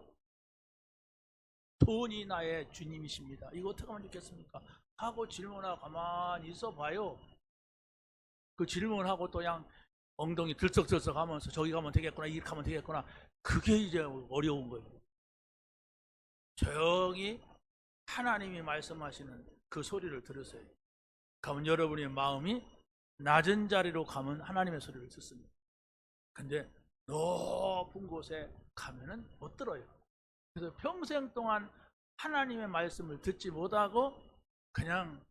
돈이 나의 주님이십니다. 이거 어떻게 하면 좋겠습니까? 하고 질문하고 가만히 있어 봐요. 그 질문하고 또 그냥 엉덩이 들썩들썩 하면서 저기 가면 되겠구나 이렇게 하면 되겠구나, 그게 이제 어려운 거예요. 조용히 하나님이 말씀하시는 그 소리를 들으세요. 그러면 여러분의 마음이 낮은 자리로 가면 하나님의 소리를 듣습니다. 근데 높은 곳에 가면은 못 들어요. 그래서 평생 동안 하나님의 말씀을 듣지 못하고 그냥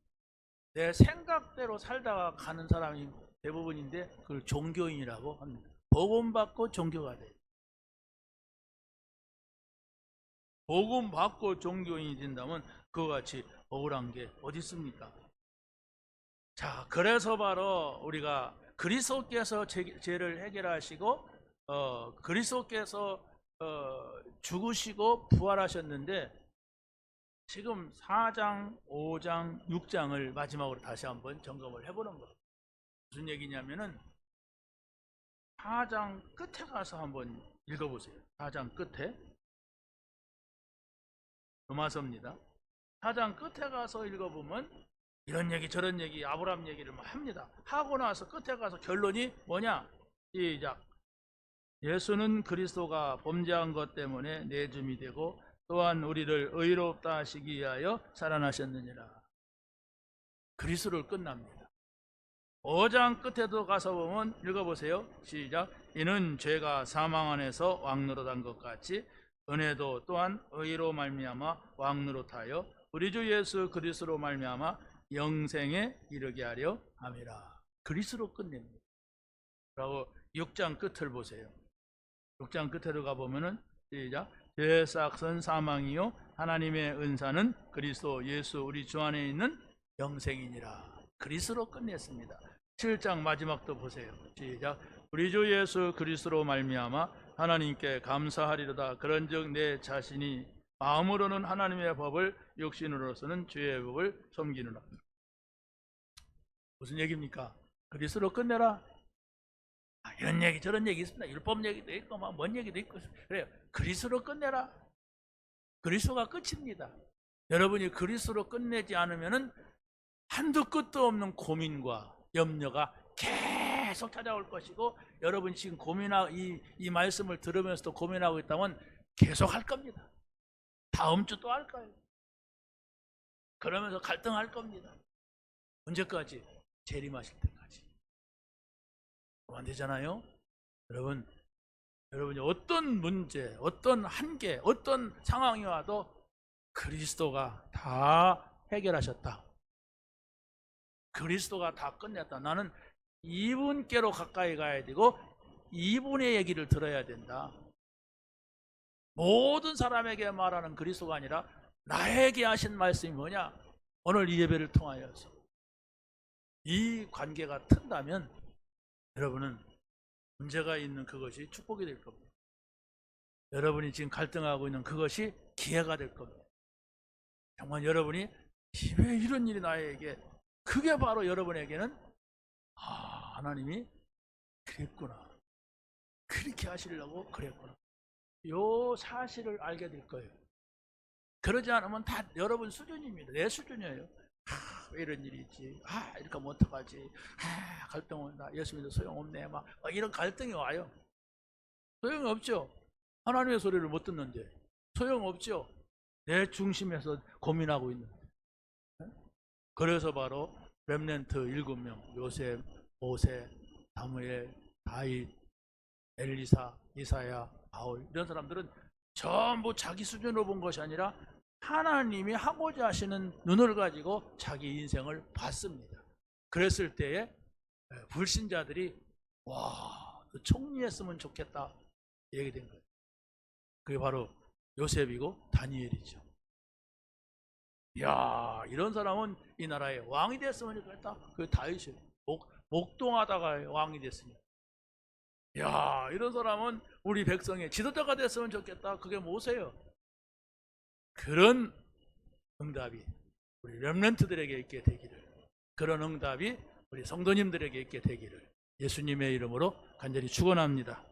내 생각대로 살다가 가는 사람이 대부분인데 그걸 종교인이라고 합니다. 복음 받고 종교가 돼요. 복음 받고 종교인이 된다면 그와 같이 억울한 게 어디 있습니까? 자, 그래서 바로 우리가 그리스도께서 죄를 해결하시고 그리스도께서 죽으시고 부활하셨는데 지금 4장, 5장, 6장을 마지막으로 다시 한번 점검을 해보는 거예요. 무슨 얘기냐면은 4장 끝에 가서 한번 읽어보세요. 4장 끝에 로마서입니다. 4장 끝에 가서 읽어보면 이런 얘기 저런 얘기 아브라함 얘기를 막 합니다. 하고 나서 끝에 가서 결론이 뭐냐? 시작. 예수는 그리스도가 범죄한 것 때문에 내줌이 되고 또한 우리를 의롭다 하시기 위하여 살아나셨느니라. 그리스도를 끝납니다. 5장 끝에도 가서 보면 읽어보세요. 시작. 이는 죄가 사망 안에서 왕노릇한 것 같이 은혜도 또한 의로 말미암아 왕노릇하여 우리 주 예수 그리스도로 말미암아 영생에 이르게 하려 함이라. 그리스도로 끝냅니다. 그리고 6장 끝을 보세요. 6장 끝으로 가보면은 시작. 죄의 싹은 사망이요 하나님의 은사는 그리스도 예수 우리 주 안에 있는 영생이니라. 그리스도로 끝냈습니다. 7장 마지막도 보세요. 시작. 우리 주 예수 그리스도로 말미암아 하나님께 감사하리로다. 그런즉 내 자신이 마음으로는 하나님의 법을 육신으로서는 주의 법을 섬기느라. 무슨 얘기입니까? 그리스도로 끝내라. 이런 얘기 저런 얘기 있습니다. 율법 얘기도 있고 막 뭔 얘기도 있고 그래요. 그리스도로 끝내라. 그리스도가 끝입니다. 여러분이 그리스도로 끝내지 않으면은 한두 끝도 없는 고민과 염려가 계속 찾아올 것이고 여러분이 지금 이 말씀을 들으면서도 고민하고 있다면 계속 할 겁니다. 다음 주 또 할 거예요. 그러면서 갈등할 겁니다. 언제까지? 재림하실 때까지. 안 되잖아요. 여러분이 어떤 문제, 어떤 한계, 어떤 상황이 와도 그리스도가 다 해결하셨다. 그리스도가 다 끝냈다. 나는 이분께로 가까이 가야 되고 이분의 얘기를 들어야 된다. 모든 사람에게 말하는 그리스도가 아니라 나에게 하신 말씀이 뭐냐? 오늘 이 예배를 통하여서 이 관계가 튼다면 여러분은 문제가 있는 그것이 축복이 될 겁니다. 여러분이 지금 갈등하고 있는 그것이 기회가 될 겁니다. 정말 여러분이 왜 이런 일이 나에게, 그게 바로 여러분에게는 하나님이 그랬구나, 그렇게 하시려고 그랬구나, 요 사실을 알게 될 거예요. 그러지 않으면 다 여러분 수준입니다. 내 수준이에요. 왜 이런 일이 있지? 이렇게 하면 어떡하지? 갈등 온다. 예수 믿어 소용없네. 막 이런 갈등이 와요. 소용이 없죠. 하나님의 소리를 못 듣는데 소용없죠. 내 중심에서 고민하고 있는데. 그래서 바로 렘넌트 7명, 요셉, 모세, 사무엘, 다윗, 엘리사, 이사야, 바울, 이런 사람들은 전부 자기 수준으로 본 것이 아니라 하나님이 하고자 하시는 눈을 가지고 자기 인생을 봤습니다. 그랬을 때에 불신자들이 총리했으면 좋겠다 얘기된 거예요. 그게 바로 요셉이고 다니엘이죠. 이런 사람은 이 나라의 왕이 됐으면 좋겠다. 그 다윗이 목동하다가 왕이 됐습니다. 이런 사람은 우리 백성의 지도자가 됐으면 좋겠다. 그게 모세예요. 그런 응답이 우리 렘넌트들에게 있게 되기를, 그런 응답이 우리 성도님들에게 있게 되기를 예수님의 이름으로 간절히 축원합니다.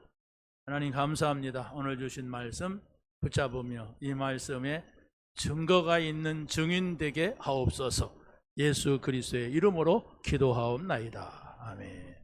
하나님 감사합니다. 오늘 주신 말씀 붙잡으며 이 말씀에 증거가 있는 증인 되게 하옵소서. 예수 그리스도의 이름으로 기도하옵나이다. 아멘.